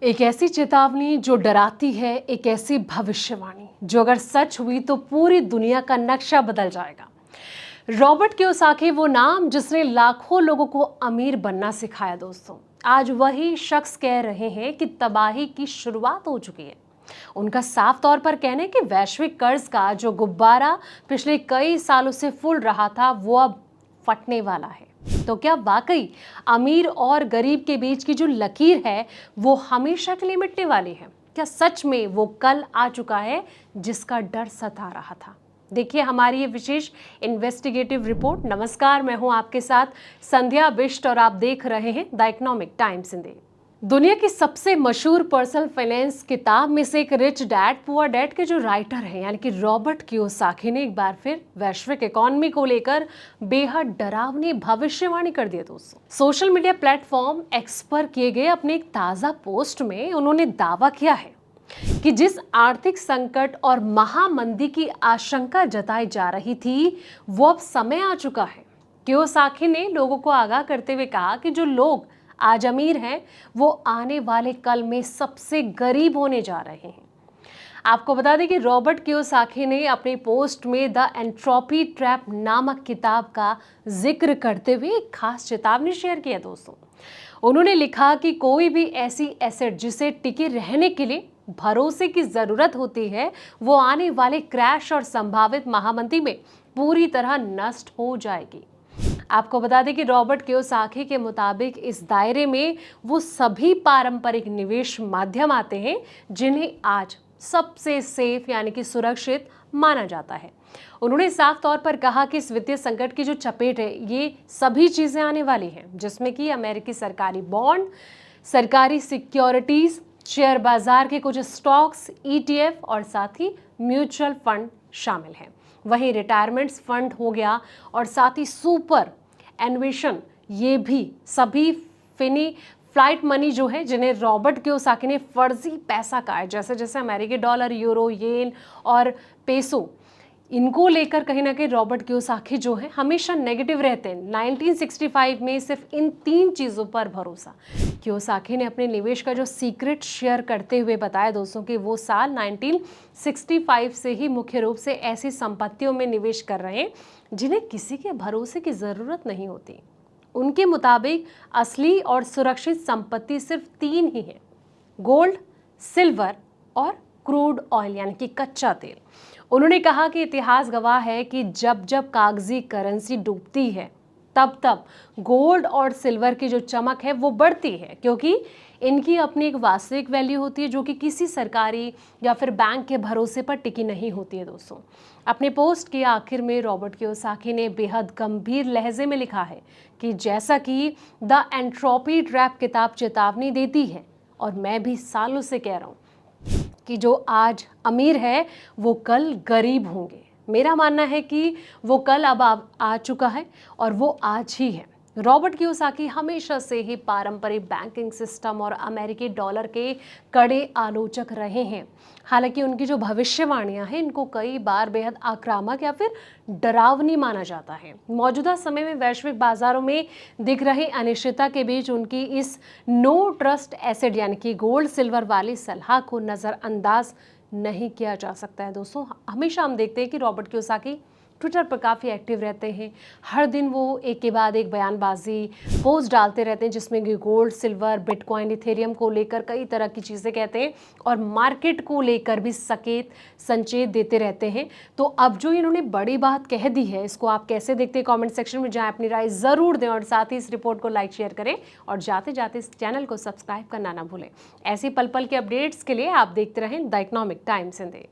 एक ऐसी चेतावनी जो डराती है, एक ऐसी भविष्यवाणी जो अगर सच हुई तो पूरी दुनिया का नक्शा बदल जाएगा। रॉबर्ट कियोसाकी वो नाम जिसने लाखों लोगों को अमीर बनना सिखाया दोस्तों, आज वही शख्स कह रहे हैं कि तबाही की शुरुआत हो चुकी है। उनका साफ तौर पर कहना है कि वैश्विक कर्ज का जो गुब्बारा पिछले कई सालों से फूल रहा था वो अब फटने वाला है। तो क्या वाकई अमीर और गरीब के बीच की जो लकीर है वो हमेशा के लिए मिटने वाली है? क्या सच में वो कल आ चुका है जिसका डर सता रहा था? देखिए हमारी ये विशेष इन्वेस्टिगेटिव रिपोर्ट। नमस्कार, मैं हूं आपके साथ संध्या बिष्ट और आप देख रहे हैं द इकोनॉमिक टाइम्स हिंदी। दुनिया की सबसे मशहूर पर्सनल फाइनेंस किताब में से एक रिच डैड पुअर डैड के जो राइटर हैं यानी कि रॉबर्ट कियोसाकी ने एक बार फिर वैश्विक इकोनॉमी को लेकर बेहद डरावनी भविष्यवाणी कर दी है दोस्तों। सोशल मीडिया प्लेटफॉर्म एक्स पर किए गए अपने एक ताजा पोस्ट में उन्होंने दावा किया है कि जिस आर्थिक संकट और महामंदी की आशंका जताई जा रही थी वो अब समय आ चुका है। कियोसाकी ने लोगों को आगाह करते हुए कहा कि जो लोग आज अमीर हैं वो आने वाले कल में सबसे गरीब होने जा रहे हैं। आपको बता दें कि रॉबर्ट कियोसाकी ने अपनी पोस्ट में द एंट्रोपी ट्रैप नामक किताब का जिक्र करते हुए एक खास चेतावनी शेयर किया दोस्तों। उन्होंने लिखा कि कोई भी ऐसी एसेट जिसे टिके रहने के लिए भरोसे की जरूरत होती है वो आने वाले क्रैश और संभावित महामंदी में पूरी तरह नष्ट हो जाएगी। आपको बता दें कि रॉबर्ट कियोसाकी के मुताबिक इस दायरे में वो सभी पारंपरिक निवेश माध्यम आते हैं जिन्हें आज सबसे सेफ यानी कि सुरक्षित माना जाता है। उन्होंने साफ तौर पर कहा कि इस वित्तीय संकट की जो चपेट है ये सभी चीजें आने वाली हैं, जिसमें कि अमेरिकी सरकारी बॉन्ड, सरकारी सिक्योरिटीज, शेयर बाजार के कुछ स्टॉक्स, ETF और साथ ही म्यूचुअल फंड शामिल हैं। वहीं रिटायरमेंट्स फंड हो गया और साथ ही सुपर एन्वेशन, ये भी सभी फिनी फ्लाइट मनी जो है जिन्हें रॉबर्ट कियोसाकी ने फर्जी पैसा कहा है, जैसे जैसे अमेरिकी डॉलर, यूरो, येन और पेसो, इनको लेकर कहीं ना कहीं रॉबर्ट कियोसाकी जो है हमेशा नेगेटिव रहते हैं। 1965 में सिर्फ इन 3 चीज़ों पर भरोसा। कियोसाकी ने अपने निवेश का जो सीक्रेट शेयर करते हुए बताया दोस्तों कि वो साल 1965 से ही मुख्य रूप से ऐसी संपत्तियों में निवेश कर रहे हैं जिन्हें किसी के भरोसे की ज़रूरत नहीं होती। उनके मुताबिक असली और सुरक्षित संपत्ति सिर्फ 3 ही है: गोल्ड, सिल्वर और क्रूड ऑयल यानी कि कच्चा तेल। उन्होंने कहा कि इतिहास गवाह है कि जब जब कागजी करेंसी डूबती है तब तब गोल्ड और सिल्वर की जो चमक है वो बढ़ती है, क्योंकि इनकी अपनी एक वास्तविक वैल्यू होती है जो कि किसी सरकारी या फिर बैंक के भरोसे पर टिकी नहीं होती है दोस्तों। अपने पोस्ट के आखिर में रॉबर्ट कियोसाकी ने बेहद गंभीर लहजे में लिखा है कि जैसा कि द एंट्रोपी ट्रैप किताब चेतावनी देती है और मैं भी सालों से कह रहा हूँ कि जो आज अमीर है वो कल गरीब होंगे। मेरा मानना है कि वो कल अब आ चुका है और वो आज ही है। रॉबर्ट कियोसाकी हमेशा से ही पारंपरिक बैंकिंग सिस्टम और अमेरिकी डॉलर के कड़े आलोचक रहे हैं। हालांकि उनकी जो भविष्यवाणियां हैं इनको कई बार बेहद आक्रामक या फिर डरावनी माना जाता है। मौजूदा समय में वैश्विक बाजारों में दिख रही अनिश्चितता के बीच उनकी इस नो ट्रस्ट एसेट यानी कि गोल्ड सिल्वर वाली सलाह को नज़रअंदाज नहीं किया जा सकता है दोस्तों। हमेशा हम देखते हैं कि रॉबर्ट कियोसाकी ट्विटर पर काफ़ी एक्टिव रहते हैं। हर दिन वो एक के बाद एक बयानबाजी पोस्ट डालते रहते हैं जिसमें कि गोल्ड, सिल्वर, बिटकॉइन, इथेरियम को लेकर कई तरह की चीज़ें कहते हैं और मार्केट को लेकर भी सकेत संचेत देते रहते हैं। तो अब जो इन्होंने बड़ी बात कह दी है इसको आप कैसे देखते हैं? कमेंट सेक्शन में जाएं, अपनी राय ज़रूर दें और साथ ही इस रिपोर्ट को लाइक शेयर करें और जाते जाते इस चैनल को सब्सक्राइब करना ना भूलें। ऐसी पल पल के अपडेट्स के लिए आप देखते रहें द इकोनॉमिक टाइम्स हिंदी।